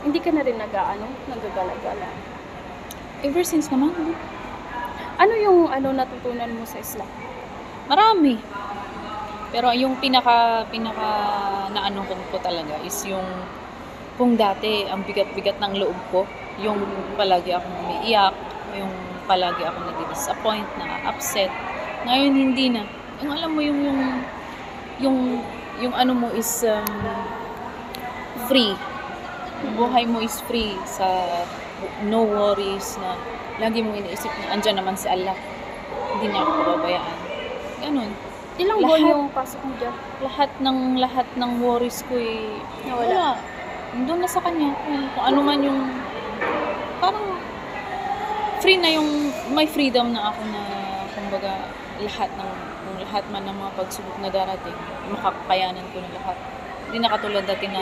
Hindi ka na rin nagagala-gala? Ever since naman, Ano yung natutunan mo sa Islam? marami. Pero yung pinaka naano ko talaga is yung kung dati ang bigat-bigat ng loob ko, yung palagi akong umiiyak, yung palagi akong nadi-disappoint, na-upset. Ngayon hindi na. Yung alam mo yung ano mo is free. Yung buhay mo is free sa no worries na lagi mo iniisip na andyan naman si Allah. Hindi niya ako pababayaan. Ganun. Ilang buwan yung pasok mo dyan? Lahat ng worries ko Nawala. wala. Doon na sa kanya. Kung ano man yung parang free na yung may freedom na ako na kumbaga lahat man ng mga pagsubok na darating, makakayanan ko na lahat. Hindi na katulad dati na